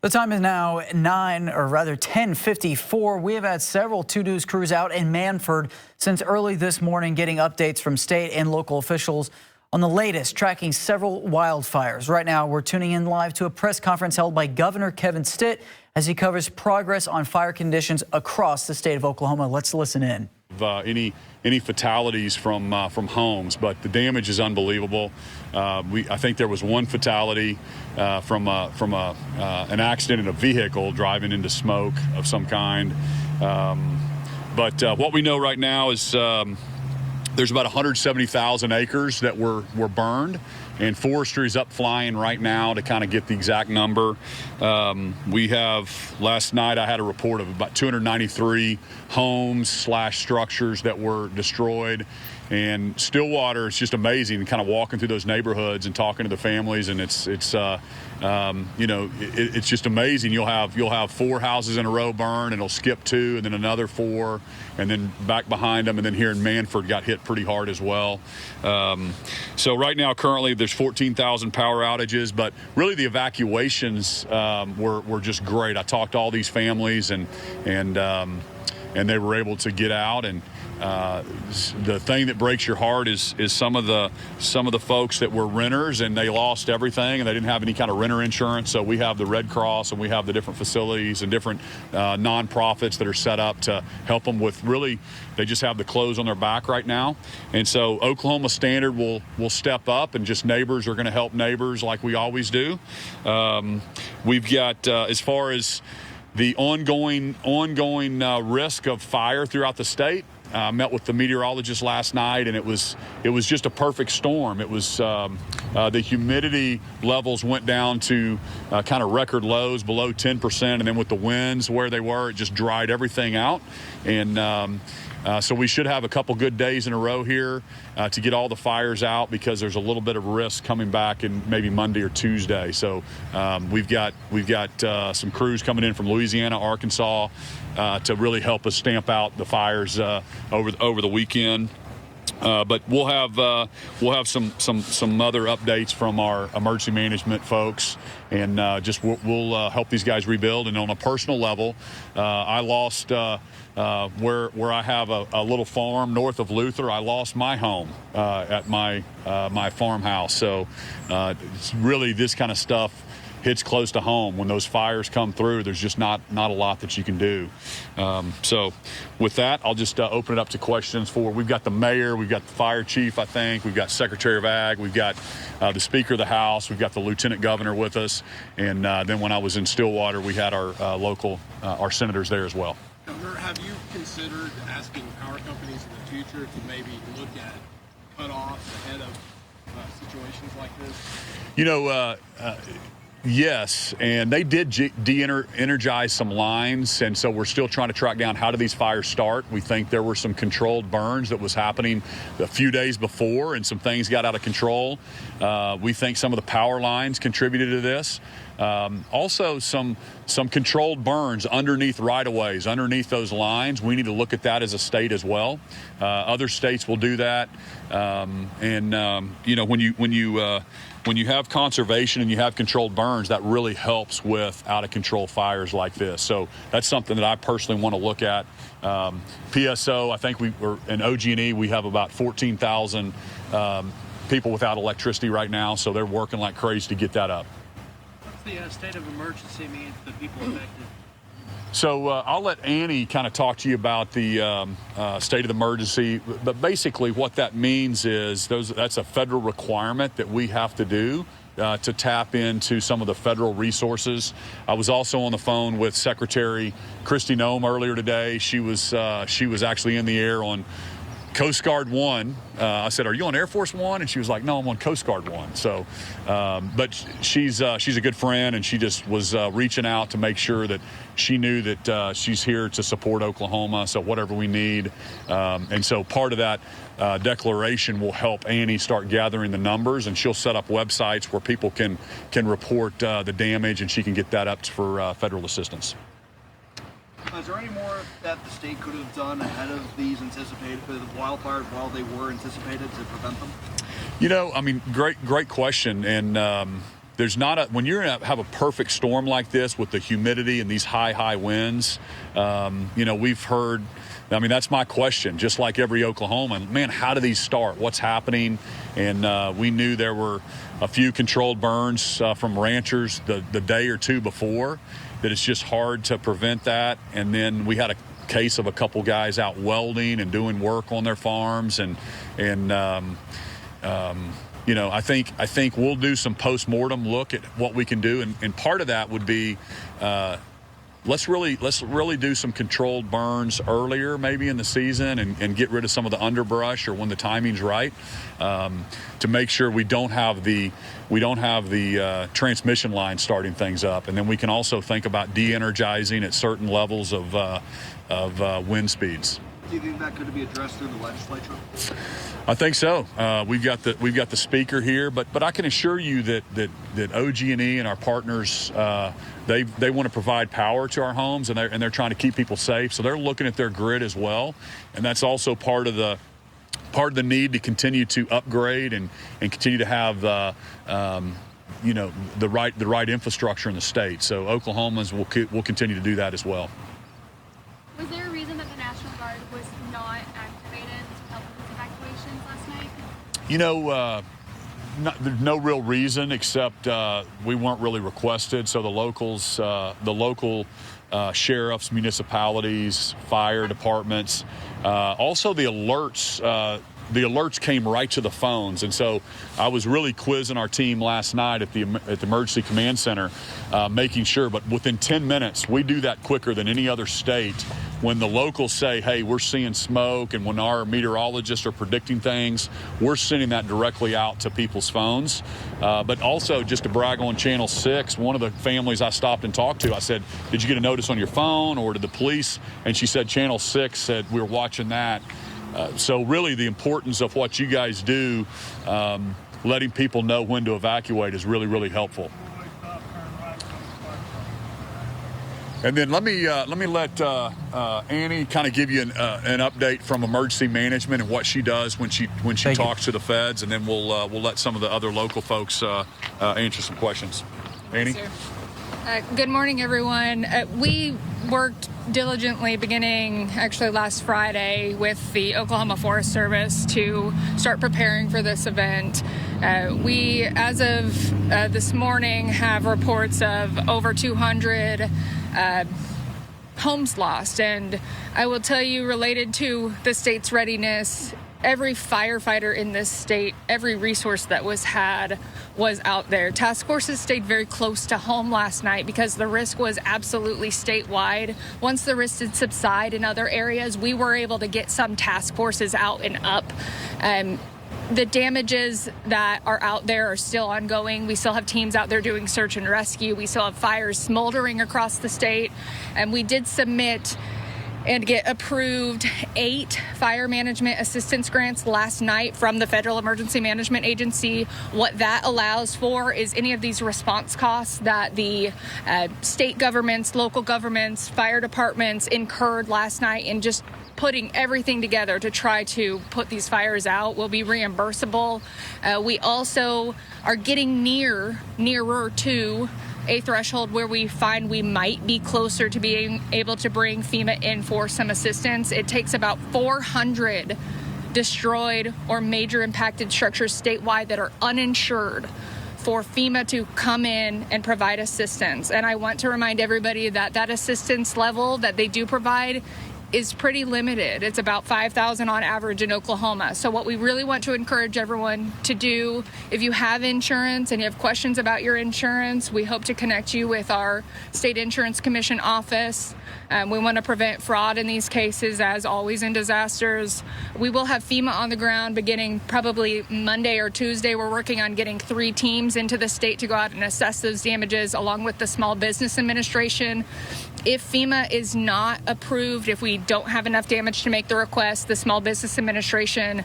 The time is now 10:54. We have had several 2 News crews out in Mannford since early this morning, getting updates from state and local officials on the latest, tracking several wildfires. Right now, we're tuning in live to a press conference held by Governor Kevin Stitt as he covers progress on fire conditions across the state of Oklahoma. Let's listen in. Any fatalities from homes, but the damage is unbelievable. I think there was one fatality from an accident in a vehicle driving into smoke of some kind. But what we know right now is there's about 170,000 acres that were burned, and forestry is up flying right now to kind of get the exact number. Last night I had a report of about 293 homes / structures that were destroyed. And Stillwater, it's just amazing, kind of walking through those neighborhoods and talking to the families, and it's just amazing. You'll have 4 houses in a row burn, and it'll skip 2, and then another 4, and then back behind them, and then here in Mannford got hit pretty hard as well. So right now, currently, there's 14,000 power outages, but really the evacuations were just great. I talked to all these families, and they were able to get out. And the thing that breaks your heart is some of the folks that were renters, and they lost everything, and they didn't have any kind of renter insurance. So we have the Red Cross, and we have the different facilities and different nonprofits that are set up to help them with, really, they just have the clothes on their back right now. And so Oklahoma Standard will step up, and just neighbors are going to help neighbors like we always do. We've got, as far as the ongoing risk of fire throughout the state, I met with the meteorologist last night, and it was just a perfect storm. It was the humidity levels went down to kind of record lows, below 10%, and then with the winds where they were, it just dried everything out. And so we should have a couple good days in a row here to get all the fires out, because there's a little bit of risk coming back in maybe Monday or Tuesday. So we've got some crews coming in from Louisiana, Arkansas, to really help us stamp out the fires over the weekend. But we'll have some other updates from our emergency management folks, and we'll help these guys rebuild. And on a personal level, I lost where I have a little farm north of Luther. I lost my home at my farmhouse. So it's really, this kind of stuff hits close to home. When those fires come through, there's just not a lot that you can do. So with that, I'll just open it up to questions. We've got the mayor, we've got the fire chief, I think, we've got Secretary of Ag, we've got the Speaker of the House, we've got the Lieutenant Governor with us, and then when I was in Stillwater, we had our our senators there as well. Governor, have you considered asking power companies in the future to maybe look at cutoffs ahead of situations like this? Yes, and they did de-energize some lines, and so we're still trying to track down how do these fires start. We think there were some controlled burns that was happening a few days before, and some things got out of control. We think some of the power lines contributed to this. Also, some controlled burns underneath right-of-ways, underneath those lines. We need to look at that as a state as well. Other states will do that, when you have conservation and you have controlled burns, that really helps with out-of-control fires like this. So that's something that I personally want to look at. PSO, I think in OG&E, we have about 14,000 people without electricity right now, so they're working like crazy to get that up. What's the state of emergency mean to the people affected? So I'll let Annie kind of talk to you about the state of the emergency. But basically what that means is that's a federal requirement that we have to do to tap into some of the federal resources. I was also on the phone with Secretary Kristi Noem earlier today. She was actually in the air on Coast Guard 1. I said, "Are you on Air Force 1?" And she was like, "No, I'm on Coast Guard 1. So, but she's a good friend, and she just was reaching out to make sure that she knew that she's here to support Oklahoma. So whatever we need, and so part of that declaration will help Annie start gathering the numbers, and she'll set up websites where people can report the damage, and she can get that up for federal assistance. Is there any more that the state could have done ahead of these anticipated wildfires while they were anticipated to prevent them? You know, I mean, great question. And there's not a, when you're have a perfect storm like this with the humidity and these high winds, you know, we've heard, I mean, that's my question, just like every Oklahoman, man, how do these start? What's happening? And we knew there were a few controlled burns from ranchers the day or two before, that it's just hard to prevent that. And then we had a case of a couple guys out welding and doing work on their farms, and you know, I think we'll do some post-mortem look at what we can do, and part of that would be let's really do some controlled burns earlier, maybe in the season, and get rid of some of the underbrush or when the timing's right, to make sure we don't have the transmission line starting things up. And then we can also think about de-energizing at certain levels of wind speeds. Do you think that could be addressed through the legislature? I think so. We've got the speaker here, but I can assure you that OG&E and our partners, they want to provide power to our homes, and they're trying to keep people safe. So they're looking at their grid as well, and that's also part of the need to continue to upgrade and continue to have you know, the right infrastructure in the state. So Oklahomans will continue to do that as well. Was there a reason that the National Guard was not activated to help with these evacuations last night? You know, there's no real reason except we weren't really requested. So the local sheriffs, municipalities, fire departments, also the alerts. The alerts came right to the phones, and so I was really quizzing our team last night at the Emergency Command Center, making sure. But within 10 minutes, we do that quicker than any other state. When the locals say, "Hey, we're seeing smoke," and when our meteorologists are predicting things, we're sending that directly out to people's phones. But also, just to brag on Channel 6, one of the families I stopped and talked to, I said, "Did you get a notice on your phone, or did the police?" And she said, "Channel 6 said we were watching that." So really the importance of what you guys do, letting people know when to evacuate, is really, really helpful. And then let me let Annie kind of give you an update from emergency management and what she does when she talks to the feds, and then we'll let some of the other local folks answer some questions. Annie? Good morning, everyone. We worked diligently beginning actually last Friday with the Oklahoma Forest Service to start preparing for this event. We, as of this morning, have reports of over 200 homes lost. And I will tell you, related to the state's readiness, every firefighter in this state, every resource that was out there. Task forces stayed very close to home last night because the risk was absolutely statewide. Once the risk did subside in other areas, we were able to get some task forces out and up. The damages that are out there are still ongoing. We still have teams out there doing search and rescue. We still have fires smoldering across the state. And we did submit and get approved 8 fire management assistance grants last night from the Federal Emergency Management Agency. What that allows for is any of these response costs that the state governments, local governments, fire departments incurred last night in just putting everything together to try to put these fires out will be reimbursable. We also are getting nearer to a threshold where we find we might be closer to being able to bring FEMA in for some assistance. It takes about 400 destroyed or major impacted structures statewide that are uninsured for FEMA to come in and provide assistance. And I want to remind everybody that that assistance level that they do provide is pretty limited. It's about $5,000 on average in Oklahoma. So what we really want to encourage everyone to do, if you have insurance and you have questions about your insurance, we hope to connect you with our State Insurance Commission office. We want to prevent fraud in these cases, as always in disasters. We will have FEMA on the ground beginning probably Monday or Tuesday. We're working on getting 3 teams into the state to go out and assess those damages, along with the Small Business Administration. If FEMA is not approved, if we don't have enough damage to make the request, the Small Business Administration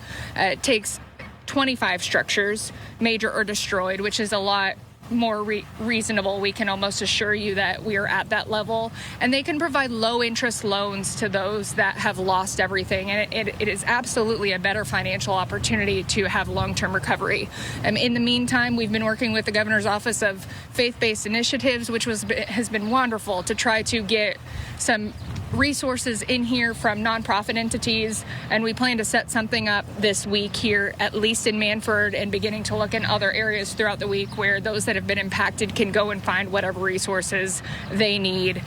takes 25 structures, major or destroyed, which is a lot more reasonable, we can almost assure you that we are at that level. And they can provide low interest loans to those that have lost everything. And it is absolutely a better financial opportunity to have long-term recovery. In the meantime, we've been working with the governor's office of faith-based initiatives, which has been wonderful to try to get some resources in here from nonprofit entities, and we plan to set something up this week here, at least in Mannford, and beginning to look in other areas throughout the week where those that have been impacted can go and find whatever resources they need.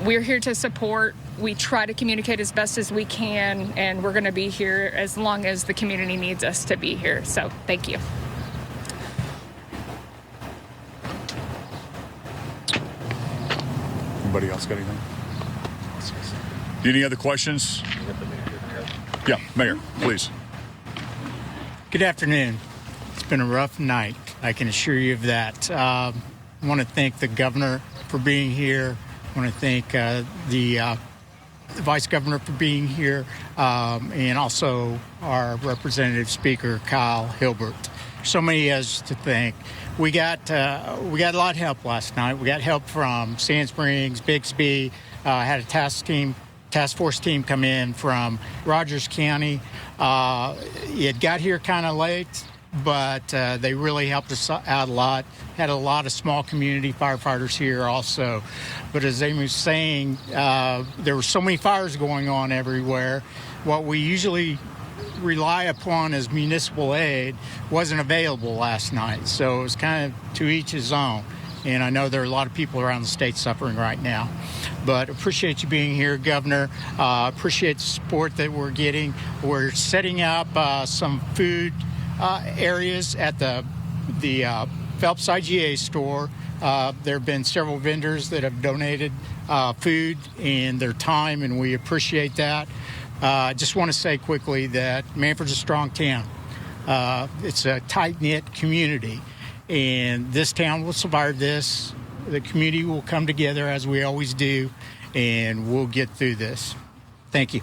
We're here to support. We try to communicate as best as we can, and we're going to be here as long as the community needs us to be here. So thank you. Anybody else got anything? Any other questions? Yeah, Mayor, please. Good afternoon. It's been a rough night, I can assure you of that. I want to thank the governor for being here. I want to thank the vice governor for being here, and also our representative speaker, Kyle Hilbert. So many others to thank. We got a lot of help last night. We got help from Sand Springs, Bixby, had a task force team come in from Rogers County. It got here kind of late, but they really helped us out a lot. Had a lot of small community firefighters here also. But as Amy was saying, there were so many fires going on everywhere. What we usually rely upon as municipal aid wasn't available last night. So it was kind of to each his own. And I know there are a lot of people around the state suffering right now. But appreciate you being here, Governor. Appreciate the support that we're getting. We're setting up some food areas at the Phelps IGA store. There have been several vendors that have donated food and their time, and we appreciate that. I just want to say quickly that Mannford's a strong town. It's a tight-knit community, and this town will survive this. The community will come together as we always do, and we'll get through this. Thank you.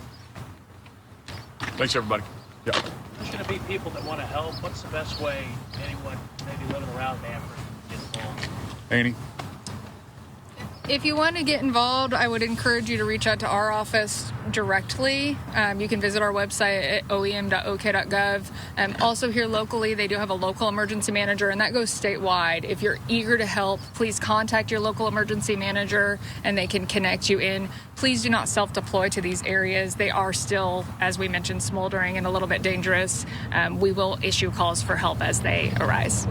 Thanks, everybody. Yeah. There's going to be people that want to help. What's the best way anyone maybe living around Mannford can get involved? Annie? If you want to get involved, I would encourage you to reach out to our office directly. You can visit our website at oem.ok.gov. Also here locally, they do have a local emergency manager, and that goes statewide. If you're eager to help, please contact your local emergency manager, and they can connect you in. Please do not self-deploy to these areas. They are still, as we mentioned, smoldering and a little bit dangerous. We will issue calls for help as they arise.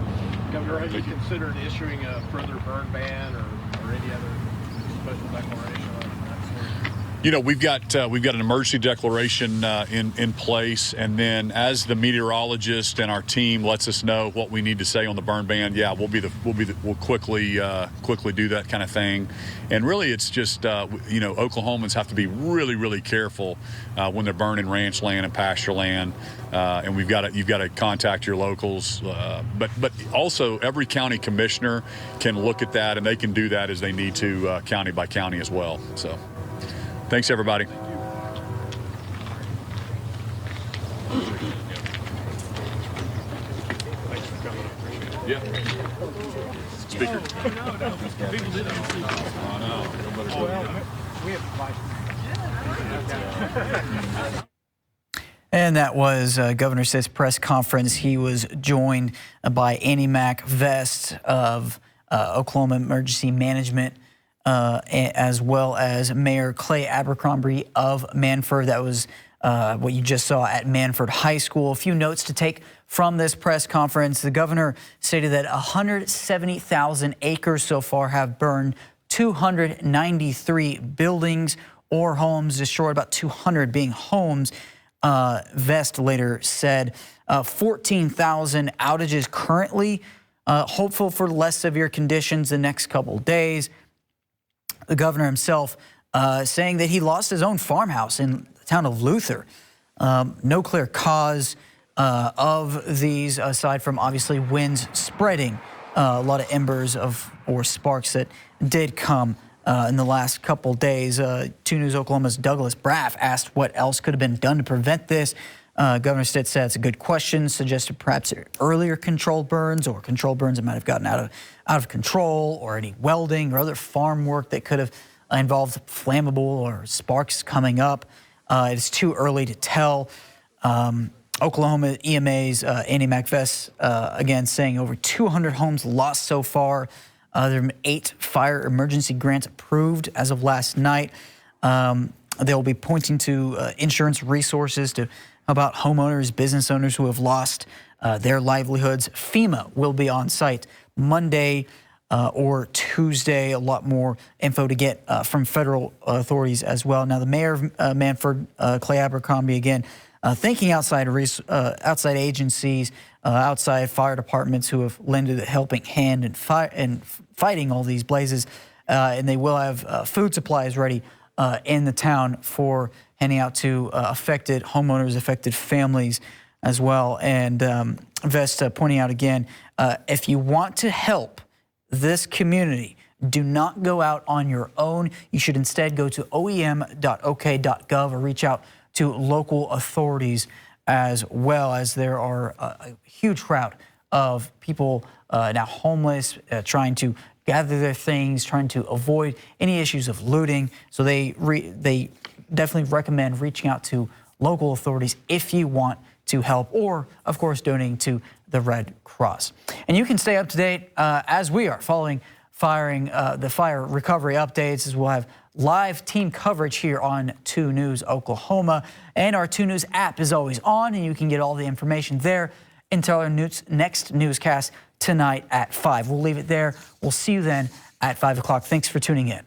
Governor, have you considered issuing a further burn ban or any other special declaration on that sort? You know, we've got an emergency declaration in place, and then as the meteorologist and our team lets us know what we need to say on the burn ban, yeah, we'll quickly do that kind of thing. And really, it's just Oklahomans have to be really, really careful when they're burning ranch land and pasture land, and you've got to contact your locals. But also, every county commissioner can look at that, and they can do that as they need to, county by county as well. So. Thanks, everybody. Yeah. Speaker. And that was Governor Stitt's press conference. He was joined by Annie Mac Vest of Oklahoma Emergency Management, as well as Mayor Clay Abercrombie of Mannford. That was what you just saw at Mannford High School. A few notes to take from this press conference. The governor stated that 170,000 acres so far have burned, 293 buildings or homes destroyed, about 200 being homes. Vest later said 14,000 outages currently, hopeful for less severe conditions the next couple days. The governor himself saying that he lost his own farmhouse in the town of Luther. No clear cause of these, aside from obviously winds spreading a lot of embers or sparks that did come in the last couple days. 2 News Oklahoma's Douglas Braff asked what else could have been done to prevent this. Governor Stitt said it's a good question, suggested perhaps earlier controlled burns or controlled burns that might have gotten out of control, or any welding or other farm work that could have involved flammable or sparks coming up. It's too early to tell. Oklahoma EMA's Andy McVest again saying over 200 homes lost so far. There have been 8 fire emergency grants approved as of last night. They'll be pointing to insurance resources to help out homeowners, business owners who have lost their livelihoods. FEMA will be on site Monday or Tuesday. A lot more info to get from federal authorities as well. Now, the mayor of Mannford, Clay Abercrombie, again, thanking outside agencies, outside fire departments who have lended a helping hand in fighting all these blazes. And they will have food supplies ready in the town for handing out to affected homeowners, affected families as well. And Vesta pointing out again, if you want to help this community, do not go out on your own. You should instead go to oem.ok.gov or reach out to local authorities, as well, as there are a huge crowd of people now homeless, trying to gather their things, trying to avoid any issues of looting. So they definitely recommend reaching out to local authorities if you want to help, or of course donating to the Red Cross. And you can stay up to date as we are following the fire recovery updates, as we'll have live team coverage here on 2 News Oklahoma. And our 2 News app is always on, and you can get all the information there until our next newscast tonight at 5. We'll leave it there. We'll see you then at 5 o'clock. Thanks for tuning in.